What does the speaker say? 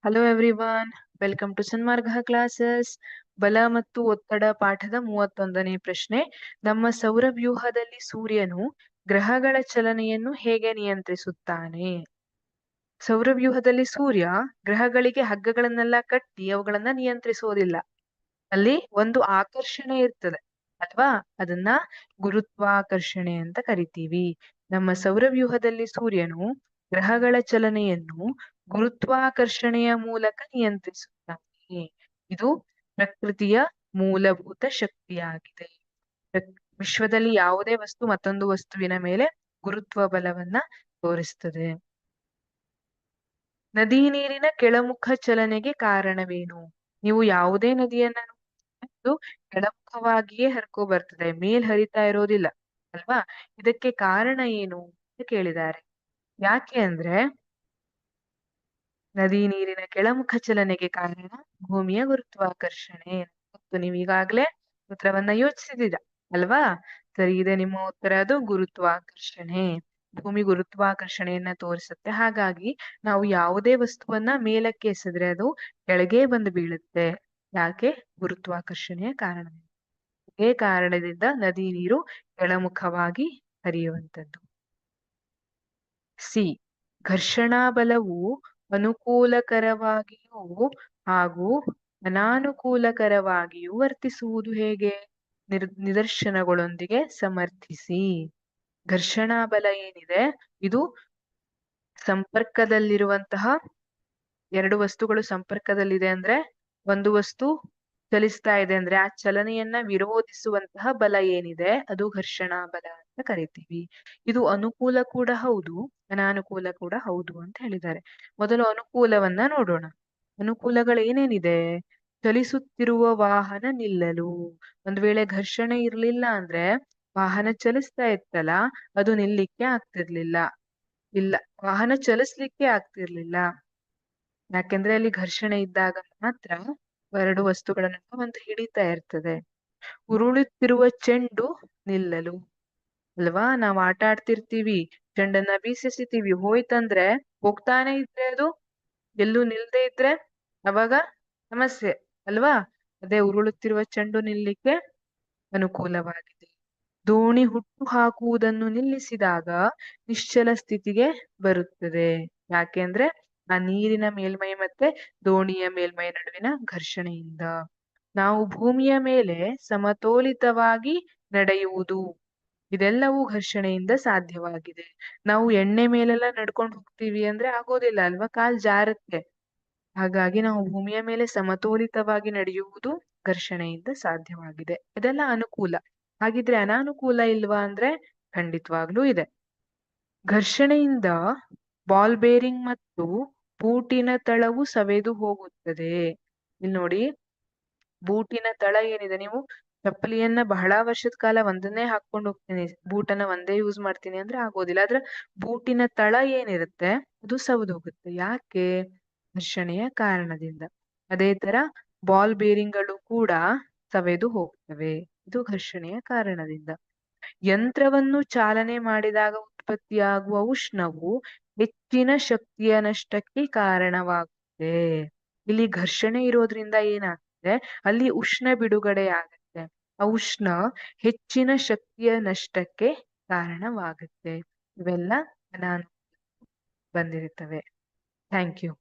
Hello everyone, welcome to Sanmarga classes. ಬಲ ಮತ್ತು ಒತ್ತಡ ಪಾಠದ 31ನೇ ಪ್ರಶ್ನೆ. ನಮ್ಮ ಸೌರವ್ಯೂಹದಲ್ಲಿ ಸೂರ್ಯನು ಗ್ರಹಗಳ ಚಲನೆಯನ್ನು ಹೇಗೆ ನಿಯಂತ್ರಿಸುತ್ತಾನೆ? ಸೌರವ್ಯೂಹದಲ್ಲಿ ಸೂರ್ಯ ಗ್ರಹಗಳಿಗೆ ಹಗ್ಗಗಳನ್ನೆಲ್ಲ ಕಟ್ಟಿ ಅವುಗಳನ್ನ ನಿಯಂತ್ರಿಸೋದಿಲ್ಲ. ಅಲ್ಲಿ ಒಂದು ಆಕರ್ಷಣೆ ಇರ್ತದೆ ಅಲ್ವಾ? ಅದನ್ನ ಗುರುತ್ವಾಕರ್ಷಣೆ ಅಂತ ಕರಿತೀವಿ. ನಮ್ಮ ಸೌರವ್ಯೂಹದಲ್ಲಿ ಸೂರ್ಯನು ಗ್ರಹಗಳ ಚಲನೆಯನ್ನು ಗುರುತ್ವಾಕರ್ಷಣೆಯ ಮೂಲಕ ನಿಯಂತ್ರಿಸುತ್ತಾನೆ. ಇದು ಪ್ರಕೃತಿಯ ಮೂಲಭೂತ ಶಕ್ತಿಯಾಗಿದೆ. ವಿಶ್ವದಲ್ಲಿ ಯಾವುದೇ ವಸ್ತು ಮತ್ತೊಂದು ವಸ್ತುವಿನ ಮೇಲೆ ಗುರುತ್ವ ಬಲವನ್ನ ತೋರಿಸ್ತದೆ. ನದಿ ನೀರಿನ ಕೆಳಮುಖ ಚಲನೆಗೆ ಕಾರಣವೇನು? ನೀವು ಯಾವುದೇ ನದಿಯನ್ನ ಅದು ಕೆಳಮುಖವಾಗಿಯೇ ಹರ್ಕೊ ಬರ್ತದೆ, ಮೇಲ್ ಹರಿತಾ ಇರೋದಿಲ್ಲ ಅಲ್ವಾ? ಇದಕ್ಕೆ ಕಾರಣ ಏನು ಅಂತ ಕೇಳಿದ್ದಾರೆ. ಯಾಕೆ ಅಂದ್ರೆ ನದಿ ನೀರಿನ ಕೆಳಮುಖ ಚಲನೆಗೆ ಕಾರಣ ಭೂಮಿಯ ಗುರುತ್ವಾಕರ್ಷಣೆ. ಮತ್ತು ನೀವು ಈಗಾಗ್ಲೇ ಉತ್ತರವನ್ನ ಯೋಚಿಸಿದ್ದೀರ ಅಲ್ವಾ? ಸರಿ ಇದೆ, ನಿಮ್ಮ ಉತ್ತರ ಅದು ಗುರುತ್ವಾಕರ್ಷಣೆ. ಭೂಮಿ ಗುರುತ್ವಾಕರ್ಷಣೆಯನ್ನ ತೋರಿಸುತ್ತೆ. ಹಾಗಾಗಿ ನಾವು ಯಾವುದೇ ವಸ್ತುವನ್ನ ಮೇಲಕ್ಕೆ ಎಸೆದ್ರೆ ಅದು ಕೆಳಗೆ ಬಂದು ಬೀಳುತ್ತೆ. ಯಾಕೆ? ಗುರುತ್ವಾಕರ್ಷಣೆಯ ಕಾರಣ. ಇದೇ ಕಾರಣದಿಂದ ನದಿ ನೀರು ಕೆಳಮುಖವಾಗಿ ಹರಿಯುವಂಥದ್ದು. ಸಿ. ಘರ್ಷಣಾ ಬಲವು ಅನುಕೂಲಕರವಾಗಿಯೂ ಹಾಗೂ ಅನಾನುಕೂಲಕರವಾಗಿಯೂ ವರ್ತಿಸುವುದು ಹೇಗೆ? ನಿದರ್ಶನಗಳೊಂದಿಗೆ ಸಮರ್ಥಿಸಿ. ಘರ್ಷಣಾ ಬಲ ಏನಿದೆ, ಇದು ಸಂಪರ್ಕದಲ್ಲಿರುವಂತಹ ಎರಡು ವಸ್ತುಗಳು ಸಂಪರ್ಕದಲ್ಲಿದೆ ಅಂದ್ರೆ, ಒಂದು ವಸ್ತು ಚಲಿಸ್ತಾ ಇದೆ ಅಂದ್ರೆ ಆ ಚಲನೆಯನ್ನ ವಿರೋಧಿಸುವಂತಹ ಬಲ ಏನಿದೆ ಅದು ಘರ್ಷಣಾ ಬಲ ಅಂತ ಕರಿತೀವಿ. ಇದು ಅನುಕೂಲ ಕೂಡ ಹೌದು, ಅನಾನುಕೂಲ ಕೂಡ ಹೌದು ಅಂತ ಹೇಳಿದ್ದಾರೆ. ಮೊದಲು ಅನುಕೂಲವನ್ನ ನೋಡೋಣ. ಅನುಕೂಲಗಳು ಏನೇನಿದೆ? ಚಲಿಸುತ್ತಿರುವ ವಾಹನ ನಿಲ್ಲಲು. ಒಂದ್ ವೇಳೆ ಘರ್ಷಣೆ ಇರ್ಲಿಲ್ಲ ಅಂದ್ರೆ ವಾಹನ ಚಲಿಸ್ತಾ ಇತ್ತಲ್ಲ, ಅದು ನಿಲ್ಲಿಕ್ಕೆ ಆಗ್ತಿರ್ಲಿಲ್ಲ. ಇಲ್ಲ, ವಾಹನ ಚಲಿಸ್ಲಿಕ್ಕೆ ಆಗ್ತಿರ್ಲಿಲ್ಲ. ಯಾಕೆಂದ್ರೆ ಅಲ್ಲಿ ಘರ್ಷಣೆ ಇದ್ದಾಗ ಮಾತ್ರ ಎರಡು ವಸ್ತುಗಳನ್ನ ಒಂದು ಹಿಡಿತಾ ಇರ್ತದೆ. ಉರುಳುತ್ತಿರುವ ಚೆಂಡು ನಿಲ್ಲಲು ಅಲ್ವಾ? ನಾವ್ ಆಟ ಆಡ್ತಿರ್ತೀವಿ, ಚೆಂಡನ್ನ ಬೀಸಿಸ್ತೀವಿ, ಹೋಯ್ತಂದ್ರೆ ಹೋಗ್ತಾನೆ ಇದ್ರೆ ಅದು ಎಲ್ಲೂ ನಿಲ್ದೇ ಇದ್ರೆ ಅವಾಗ ಸಮಸ್ಯೆ ಅಲ್ವಾ? ಅದೇ ಉರುಳುತ್ತಿರುವ ಚೆಂಡು ನಿಲ್ಲಿಕ್ಕೆ ಅನುಕೂಲವಾಗಿದೆ. ದೋಣಿ ಹುಟ್ಟು ಹಾಕುವುದನ್ನು ನಿಲ್ಲಿಸಿದಾಗ ನಿಶ್ಚಲ ಸ್ಥಿತಿಗೆ ಬರುತ್ತದೆ. ಯಾಕೆಂದ್ರೆ ಆ ನೀರಿನ ಮೇಲ್ಮೈ ಮತ್ತೆ ದೋಣಿಯ ಮೇಲ್ಮೈ ನಡುವಿನ ಘರ್ಷಣೆಯಿಂದ. ನಾವು ಭೂಮಿಯ ಮೇಲೆ ಸಮತೋಲಿತವಾಗಿ ನಡೆಯುವುದು, ಇದೆಲ್ಲವೂ ಘರ್ಷಣೆಯಿಂದ ಸಾಧ್ಯವಾಗಿದೆ. ನಾವು ಎಣ್ಣೆ ಮೇಲೆಲ್ಲ ನಡ್ಕೊಂಡು ಹೋಗ್ತೀವಿ ಅಂದ್ರೆ ಆಗೋದಿಲ್ಲ ಅಲ್ವಾ? ಕಾಲ್ ಜಾರುತ್ತೆ. ಹಾಗಾಗಿ ನಾವು ಭೂಮಿಯ ಮೇಲೆ ಸಮತೋಲಿತವಾಗಿ ನಡೆಯುವುದು ಘರ್ಷಣೆಯಿಂದ ಸಾಧ್ಯವಾಗಿದೆ. ಇದೆಲ್ಲ ಅನುಕೂಲ. ಹಾಗಿದ್ರೆ ಅನಾನುಕೂಲ ಇಲ್ವಾ ಅಂದ್ರೆ ಖಂಡಿತವಾಗ್ಲೂ ಇದೆ. ಘರ್ಷಣೆಯಿಂದ ಬಾಲ್ ಬೇರಿಂಗ್ ಮತ್ತು ಬೂಟಿನ ತಳವು ಸವೆದು ಹೋಗುತ್ತದೆ. ಇಲ್ಲಿ ನೋಡಿ, ಬೂಟಿನ ತಳ ಏನಿದೆ, ನೀವು ಚಪ್ಪಲಿಯನ್ನ ಬಹಳ ವರ್ಷದ ಕಾಲ ಒಂದನ್ನೇ ಹಾಕೊಂಡು ಹೋಗ್ತೀನಿ, ಬೂಟನ್ನ ಒಂದೇ ಯೂಸ್ ಮಾಡ್ತೀನಿ ಅಂದ್ರೆ ಆಗೋದಿಲ್ಲ. ಆದ್ರೆ ಬೂಟಿನ ತಳ ಏನಿರುತ್ತೆ ಅದು ಸವೆದು ಹೋಗುತ್ತೆ. ಯಾಕೆ? ಘರ್ಷಣೆಯ ಕಾರಣದಿಂದ. ಅದೇ ತರ ಬಾಲ್ ಬೇರಿಂಗ್ಗಳು ಕೂಡ ಸವೆದು ಹೋಗ್ತವೆ, ಇದು ಘರ್ಷಣೆಯ ಕಾರಣದಿಂದ. ಯಂತ್ರವನ್ನು ಚಾಲನೆ ಮಾಡಿದಾಗ ಉತ್ಪತ್ತಿಯಾಗುವ ಉಷ್ಣವು ಹೆಚ್ಚಿನ ಶಕ್ತಿಯ ನಷ್ಟಕ್ಕೆ ಕಾರಣವಾಗುತ್ತೆ. ಇಲ್ಲಿ ಘರ್ಷಣೆ ಇರೋದ್ರಿಂದ ಏನಾಗುತ್ತೆ, ಅಲ್ಲಿ ಉಷ್ಣ ಬಿಡುಗಡೆ ಆಗುತ್ತೆ. ಆ ಉಷ್ಣ ಹೆಚ್ಚಿನ ಶಕ್ತಿಯ ನಷ್ಟಕ್ಕೆ ಕಾರಣವಾಗುತ್ತೆ. ಇವೆಲ್ಲ ನಾನು ಬಂದಿರುತ್ತವೆ. Thank you.